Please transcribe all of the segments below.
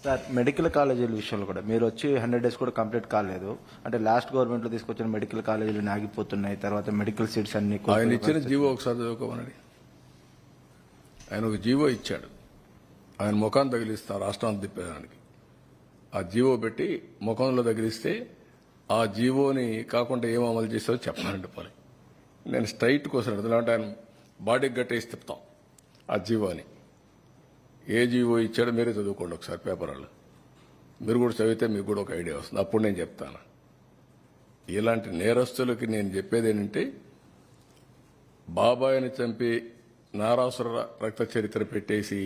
Sir medical కాలేజీల విషయంలో కూడా మీరు వచ్చి 100 days కూడా కంప్లీట్ కాలేదు. అంటే లాస్ట్ గవర్నమెంట్లో తీసుకొచ్చిన మెడికల్ కాలేజీలు ఆగిపోతున్నాయి. తర్వాత మెడికల్ సీట్స్ అన్ని ఆయన ఇచ్చిన జీవో ఒకసారి చదువుకోమనండి. ఆయన ఒక జీవో ఇచ్చాడు. ఆయన ముఖాన్ని తగిలిస్తారు రాష్ట్రాన్ని తిప్పేదానికి. ఆ జీవో పెట్టి ముఖంలో తగిలిస్తే ఆ జీవోని కాకుండా ఏం అమలు చేస్తారో చెప్పానండి పని. నేను స్ట్రైట్ కోసం ఎందుకంటే ఆయన బాడీకి గట్టేసి తిప్పుతాం ఆ జీవోని. ఏ జీవో ఇచ్చాడో మీరే చదువుకోండి ఒకసారి పేపర్లో. మీరు కూడా చదివితే మీకు కూడా ఒక ఐడియా వస్తుంది. అప్పుడు నేను చెప్తాను. ఇలాంటి నేరస్తులకి నేను చెప్పేది ఏంటంటే, బాబాయిని చంపి నారాసుర రక్త చరిత్ర పెట్టేసి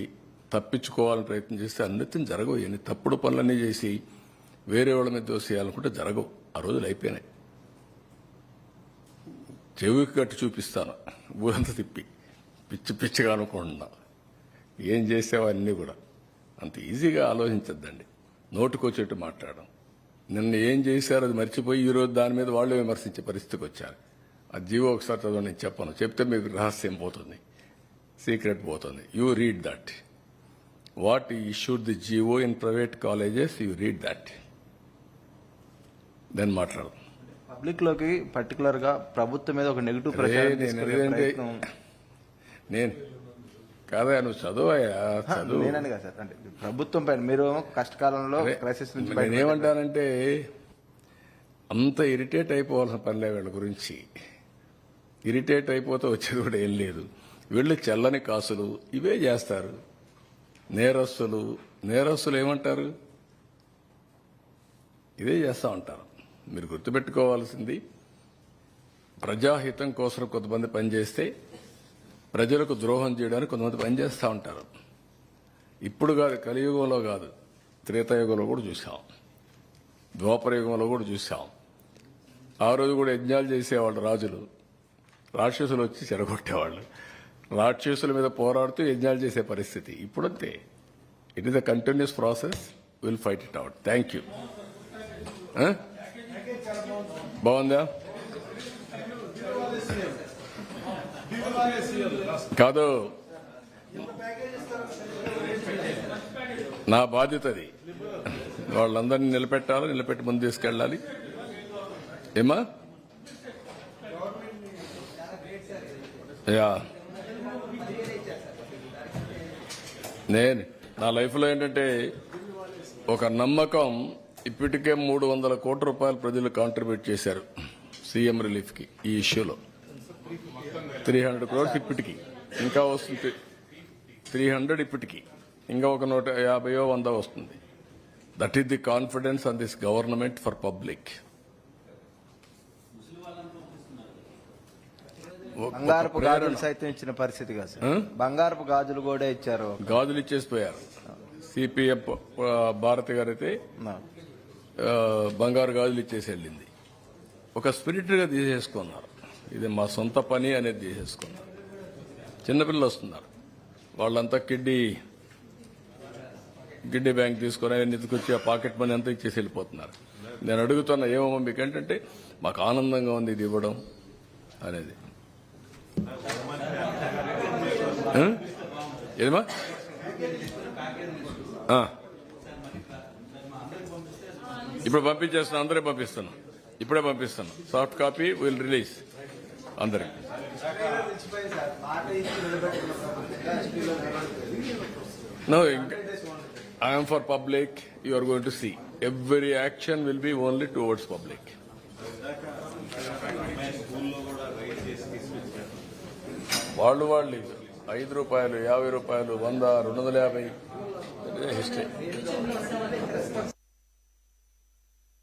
తప్పించుకోవాలని ప్రయత్నం చేస్తే అన్నిటిని జరగవు. ఎన్ని తప్పుడు పనులన్నీ చేసి వేరే వాళ్ళ మీద దోసేయాలనుకుంటే జరగవు. ఆ రోజులు అయిపోయినాయి. చెవికి కట్టి చూపిస్తాను ఊరంతా తిప్పి పిచ్చి పిచ్చిగా అనుకుంటున్నా. ఏం చేసావో అన్నీ కూడా అంత ఈజీగా ఆలోచించద్దండి. నోటుకొచ్చేట్టు మాట్లాడడం. నిన్న ఏం చేశారో అది మర్చిపోయి ఈరోజు దాని మీద వాళ్ళు విమర్శించే పరిస్థితికి వచ్చారు. ఆ జీవో ఒకసారి చదవ, నేను చెప్పను. చెప్తే మీకు రహస్యం పోతుంది, సీక్రెట్ పోతుంది. You read that. What issued the GO in private colleges, you read that, then మాట్లాడదు. పబ్లిక్ లోకి పర్టికులర్ గా ప్రభుత్వం మీద ఒక నెగిటివ్ ప్రచారం నేను కాదా, నువ్వు చదువయ్యా చదువు. నేనని కదా సార్, అంటే ప్రభుత్వం పైన మీరు కష్టకాలంలో క్రైసిస్ నుంచి నేనేమంటానంటే, అంత ఇరిటేట్ అయిపోవాల్సిన పనిలే వీళ్ళ గురించి. ఇరిటేట్ అయిపోతే వచ్చేది కూడా ఏం లేదు. వీళ్ళు చెల్లని కాసులు ఇవే చేస్తారు. నేరస్తులు ఏమంటారు, ఇదే చేస్తూ ఉంటారు. మీరు గుర్తుపెట్టుకోవాల్సింది, ప్రజాహితం కోసం కొంతమంది పనిచేస్తే ప్రజలకు ద్రోహం చేయడానికి కొంతమంది పనిచేస్తూ ఉంటారు. ఇప్పుడు కాదు, కలియుగంలో కాదు, త్రేతాయుగంలో కూడా చూసాం, ద్వాపరయుగంలో కూడా చూసాం. ఆ రోజు కూడా యజ్ఞాలు చేసేవాళ్ళు రాజులు, రాక్షసులు వచ్చి చెరగొట్టేవాళ్ళు. రాక్షసుల మీద పోరాడుతూ యజ్ఞాలు చేసే పరిస్థితి ఇప్పుడంతే. It is a continuous process. Will fight it out. Thank you. బాగుందా? కాదు, నా బాధ్యత అది. వాళ్ళందరినీ నిలబెట్టి ముందు తీసుకెళ్ళాలి. ఏమా నేను నా లైఫ్లో ఏంటంటే, ఒక నమ్మకం. ఇప్పటికే 300 కోట్ల రూపాయలు ప్రజలు కాంట్రిబ్యూట్ చేశారు సీఎం రిలీఫ్కి. ఈ ఇష్యూలో 300 crores ఇప్పటికి, ఇంకా వస్తుంది 300 ఇప్పటికి, ఇంకా ఒక 150-100 వస్తుంది. That is the confidence on this government for public. బంగారపు గాజులు సైతం ఇచ్చిన పరిస్థితి కాదు సార్. బంగారపు గాజులు కూడా ఇచ్చారు. గాజులు ఇచ్చేసిపోయారు. సిపిఎం భారతి గారు అయితే బంగారు గాజులు ఇచ్చేసి వెళ్ళింది. ఒక స్పిరిట్గా తీసేసుకున్నారు. ఇది మా సొంత పని అనేది తీసేసుకున్నారు. చిన్నపిల్లలు వస్తున్నారు, వాళ్ళంతా కిడ్డీ బ్యాంక్ తీసుకుని ఎత్తుకొచ్చి ఆ పాకెట్ మనీ అంతా ఇచ్చేసి వెళ్ళిపోతున్నారు. నేను అడుగుతున్నా, ఏమో మీకు ఏంటంటే, మాకు ఆనందంగా ఉంది ఇది ఇవ్వడం అనేది. ఏమా ఇప్పుడు పంపించేస్తున్నా, అందరే పంపిస్తున్నాం. ఇప్పుడే పంపిస్తాను. సాఫ్ట్ కాపీ విల్ రిలీజ్ అందరికి. No, I am for public. You are going to see. Every action will be only towards public. వాళ్ళు 5 రూపాయలు, 50 రూపాయలు, 100, 250 హిస్టరీ.